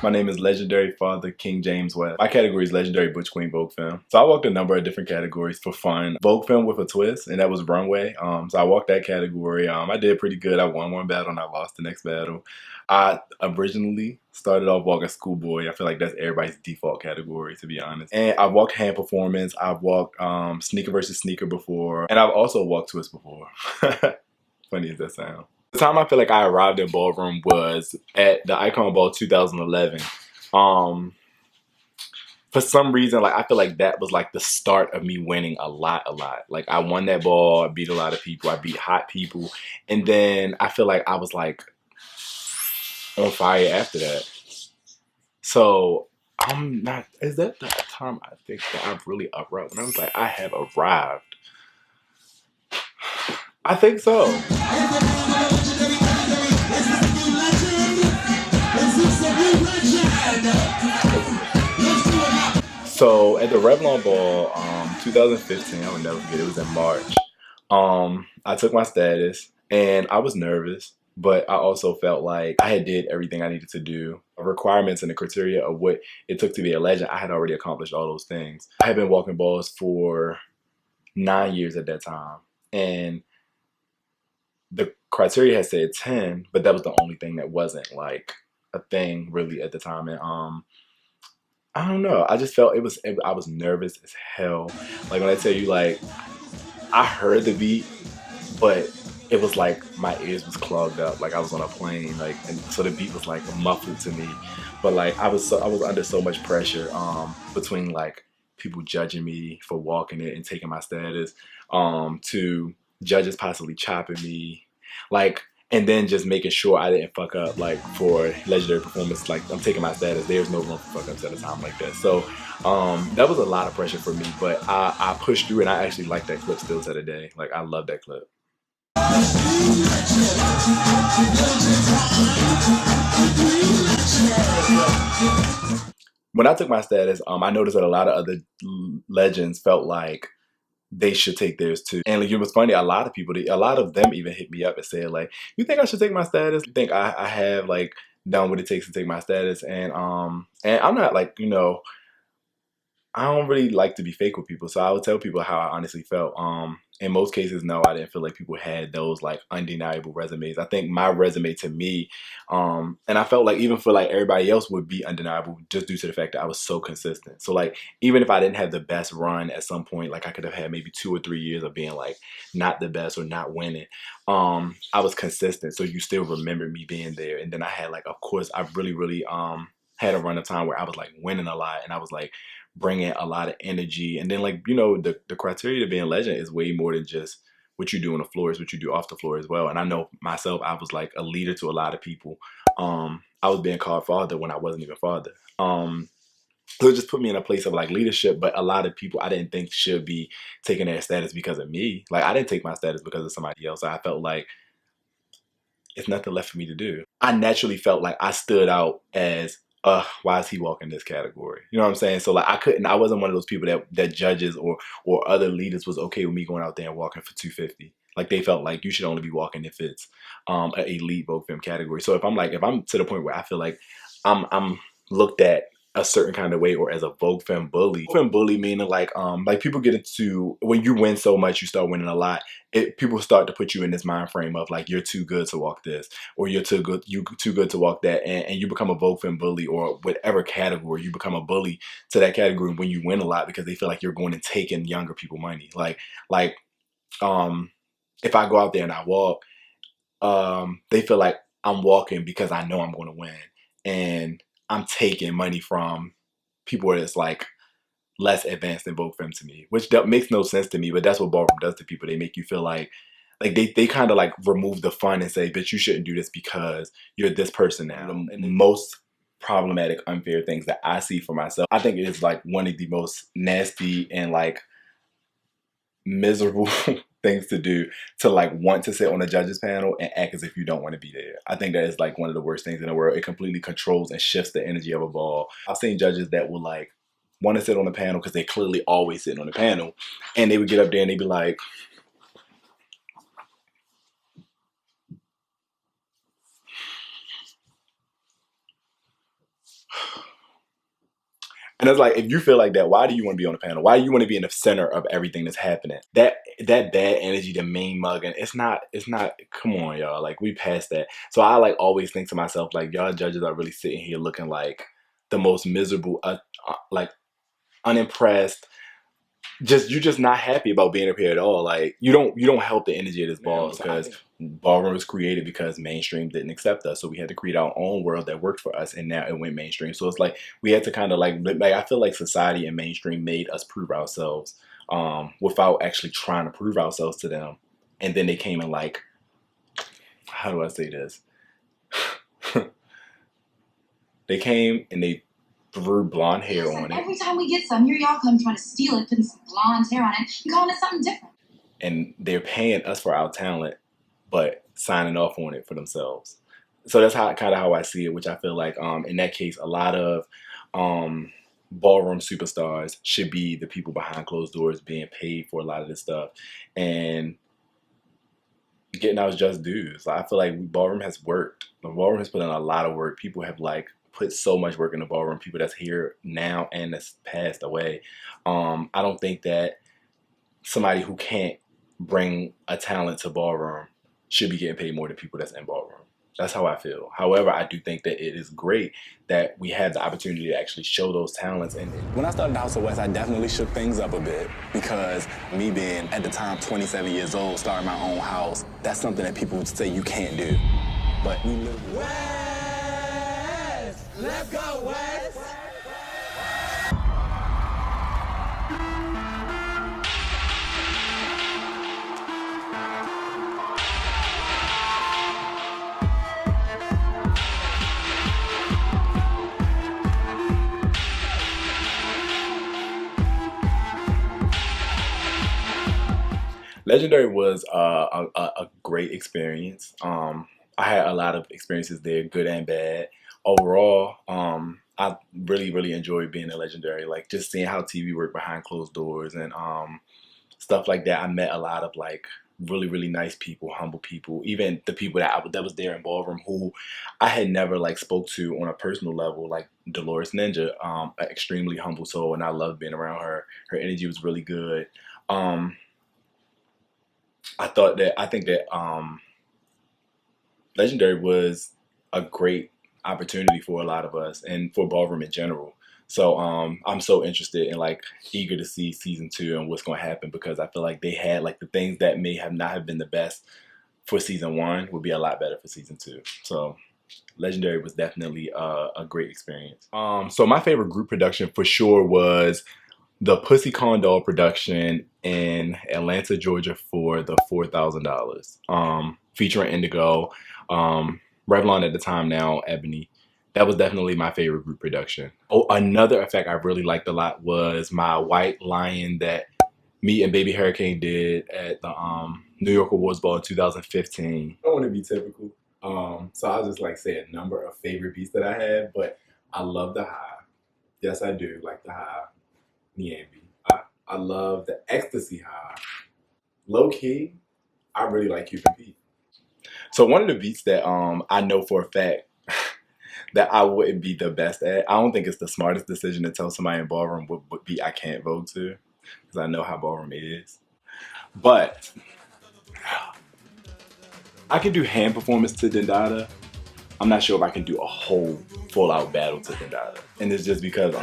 My name is Legendary Father King James West. My category is Legendary Butch Queen Vogue Film. So I walked a number of different categories for fun. Vogue Film with a twist, and that was Runway. So I walked that category. I did pretty good. I won one battle and I lost the next battle. I originally started off walking Schoolboy. I feel like that's everybody's default category, to be honest. And I've walked Hand Performance. I've walked Sneaker versus Sneaker before. And I've also walked Twist before. Funny as that sounds. The time I feel like I arrived at Ballroom was at the Icon Ball 2011. For some reason, like I feel like that was like the start of me winning a lot. Like I won that ball, I beat a lot of people, I beat hot people, and then I feel like I was like on fire after that. So I'm not. Is that the time I think that I've really arrived? When I was like, I have arrived. I think so. So at the Revlon Ball, 2015, I would never forget. It was in March. I took my status, and I was nervous, but I also felt like I had did everything I needed to do. The requirements and the criteria of what it took to be a legend, I had already accomplished all those things. I had been walking balls for 9 years at that time, and the criteria had said 10, but that was the only thing that wasn't like a thing really at the time. And I don't know. I just felt I was nervous as hell. Like when I tell you, like I heard the beat, but it was like my ears was clogged up. Like I was on a plane, like, and so the beat was like muffled to me. But like I was under so much pressure between like people judging me for walking it and taking my status, to judges possibly chopping me, like, and then just making sure I didn't fuck up, like for legendary performance. Like I'm taking my status, there's no room for fuck ups at a time like that. So that was a lot of pressure for me, but I pushed through, and I actually like that clip still to the day. Like I love that clip. When I took my status, I noticed that a lot of other legends felt like they should take theirs too. And like, it was funny, a lot of them even hit me up and said like, you think I should take my status? You think I have like done what it takes to take my status? And I'm not like, you know, I don't really like to be fake with people, so I would tell people how I honestly felt. In most cases, no, I didn't feel like people had those like undeniable resumes. I think my resume to me, and I felt like even for like everybody else would be undeniable just due to the fact that I was so consistent. So like even if I didn't have the best run at some point, like I could have had maybe 2 or 3 years of being like not the best or not winning. I was consistent, so you still remember me being there. And then I had like, of course, I really had a run of time where I was like winning a lot, and I was like bringing a lot of energy. And then like, you know, the criteria to being a legend is way more than just what you do on the floor, is what you do off the floor as well. And I know myself, I was like a leader to a lot of people. I was being called father when I wasn't even father. So it just put me in a place of like leadership, but a lot of people I didn't think should be taking their status because of me. Like I didn't take my status because of somebody else. I felt like it's nothing left for me to do. I naturally felt like I stood out as, why is he walking this category? You know what I'm saying? So like I wasn't one of those people that judges or other leaders was okay with me going out there and walking for 250. Like they felt like you should only be walking if it's an elite Vogue Femme category. So if I'm to the point where I feel like I'm looked at a certain kind of way, or as a Vogue Femme bully. Femme bully meaning like people get into, when you win so much, you start winning a lot. People start to put you in this mind frame of like you're too good to walk this, or you're too good to walk that, and you become a Vogue Femme bully, or whatever category, you become a bully to that category when you win a lot, because they feel like you're going and taking younger people money. Like if I go out there and I walk, they feel like I'm walking because I know I'm going to win, and I'm taking money from people that's like less advanced than Vogue Femme to me, which makes no sense to me. But that's what Ballroom does to people. They make you feel like they kind of like remove the fun and say, "Bitch, you shouldn't do this because you're this person now." And the most problematic, unfair things that I see for myself, I think it is like one of the most nasty and like miserable things to do, to like want to sit on a judges panel and act as if you don't want to be there. I think that is like one of the worst things in the world. It completely controls and shifts the energy of a ball. I've seen judges that will like want to sit on the panel because they clearly always sitting on the panel, and they would get up there and they'd be like, And it's like, if you feel like that, why do you want to be on the panel? Why do you want to be in the center of everything that's happening? That bad energy, the main mugging, it's not, come on, y'all. Like, we passed that. So I like always think to myself, like, y'all judges are really sitting here looking like the most miserable, like unimpressed. You're just not happy about being up here at all. Like, you don't help the energy of this ball, because Ballroom was created because mainstream didn't accept us, so we had to create our own world that worked for us, and now it went mainstream. So it's like we had to kind of like I feel like society and mainstream made us prove ourselves, without actually trying to prove ourselves to them. And then they came and like, how do I say this? They came and they threw blonde hair on it. Every time we get some, here y'all come trying to steal it, putting some blonde hair on it, and calling it something different. And they're paying us for our talent, but signing off on it for themselves. So that's how I see it, which I feel like in that case, a lot of ballroom superstars should be the people behind closed doors being paid for a lot of this stuff and getting our just dues. I feel like ballroom has worked. The ballroom has put in a lot of work. People have like put so much work in the ballroom. People that's here now and that's passed away. I don't think that somebody who can't bring a talent to ballroom should be getting paid more than people that's in ballroom. That's how I feel. However, I do think that it is great that we had the opportunity to actually show those talents. And when I started House of West, I definitely shook things up a bit, because me being, at the time, 27 years old, starting my own house, that's something that people would say you can't do. But we live West! Let's go, West! Legendary was a great experience. I had a lot of experiences there, good and bad. Overall, I really enjoyed being a Legendary. Like, just seeing how TV worked behind closed doors and stuff like that. I met a lot of like really nice people, humble people. Even the people that was there in ballroom who I had never like spoke to on a personal level, like Dolores Ninja, an extremely humble soul, and I loved being around her. Her energy was really good. I think that Legendary was a great opportunity for a lot of us and for ballroom in general. So I'm so interested and like eager to see season 2 and what's going to happen, because I feel like they had like the things that may have not have been the best for season 1 would be a lot better for season 2. So Legendary was definitely a great experience. So my favorite group production for sure was the Pussy Condor production in Atlanta, Georgia for the $4,000, featuring Indigo, Revlon at the time, now Ebony. That was definitely my favorite group production. Oh, another effect I really liked a lot was my white lion that me and Baby Hurricane did at the New York Awards Ball in 2015. I don't want to be typical, so I'll just like say a number of favorite beats that I had, but I love the high. Yes, I do like the high. Niambi. I love the ecstasy high. Low key, I really like Cupid Pete. So one of the beats that I know for a fact that I wouldn't be the best at, I don't think it's the smartest decision to tell somebody in ballroom what beat I can't Vogue to, because I know how ballroom is. But I can do hand performance to Dendada. I'm not sure if I can do a whole full out battle to Dendada. And it's just because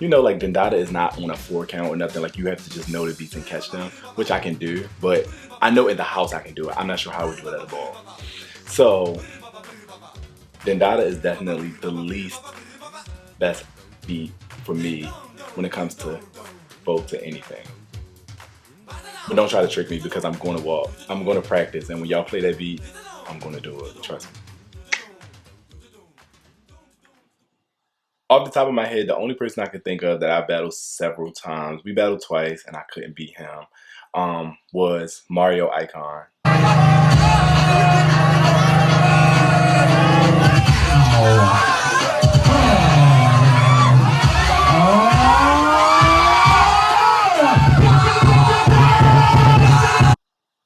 you know, like Dendada is not on a 4 count or nothing. Like, you have to just know the beats and catch them, which I can do. But I know in the house I can do it. I'm not sure how I would do it at the ball. So Dendada is definitely the least best beat for me when it comes to Vogue to anything. But don't try to trick me, because I'm going to walk. I'm going to practice. And when y'all play that beat, I'm going to do it. Trust me. Off the top of my head, the only person I could think of that I battled several times, we battled twice and I couldn't beat him, was Mario Icon.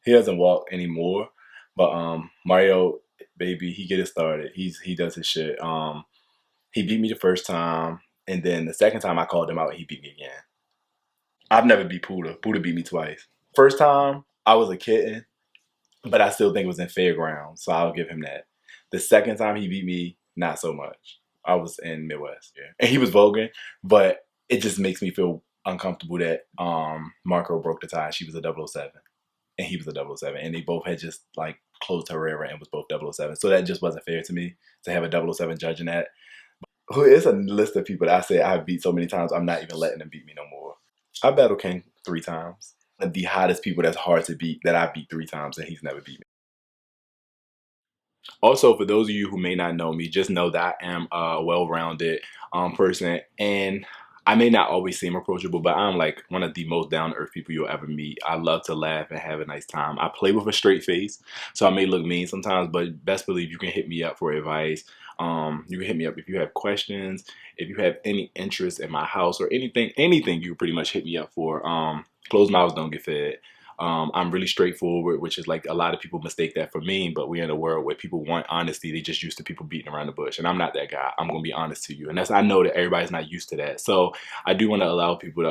He doesn't walk anymore, but Mario, baby, he get it started. He does his shit. He beat me the first time, and then the second time I called him out, he beat me again. I've never beat Puda. Puda beat me twice. First time, I was a kitten, but I still think it was in fairgrounds, so I'll give him that. The second time he beat me, not so much. I was in Midwest, yeah. And he was voguing, but it just makes me feel uncomfortable that Marco broke the tie. She was a 007, and he was a 007, and they both had just like closed Herrera and was both 007. So that just wasn't fair to me to have a 007 judging that. Who is a list of people that I say I've beat so many times, I'm not even letting them beat me no more. I battled King 3 times. The hottest people that's hard to beat that I beat 3 times, and he's never beat me. Also, for those of you who may not know me, just know that I am a well-rounded person, and I may not always seem approachable, but I'm like one of the most down-to-earth people you'll ever meet. I love to laugh and have a nice time. I play with a straight face, so I may look mean sometimes, but best believe you can hit me up for advice. You can hit me up if you have questions, if you have any interest in my house or anything you can pretty much hit me up for. Closed mouths don't get fed. I'm really straightforward, which is like a lot of people mistake that for me, but we're in a world where people want honesty. They just used to people beating around the bush, and I'm not that guy. I'm gonna be honest to you, and I know that everybody's not used to that. So I do want to allow people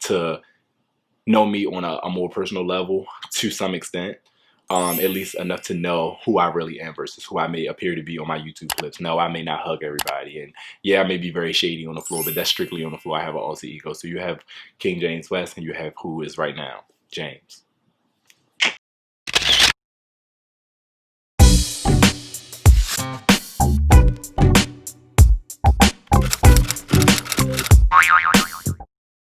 to know me on a more personal level to some extent. At least enough to know who I really am versus who I may appear to be on my YouTube clips. No, I may not hug everybody, and yeah, I may be very shady on the floor, but that's strictly on the floor. I have an alter ego. So you have King James West, and you have who is right now, James.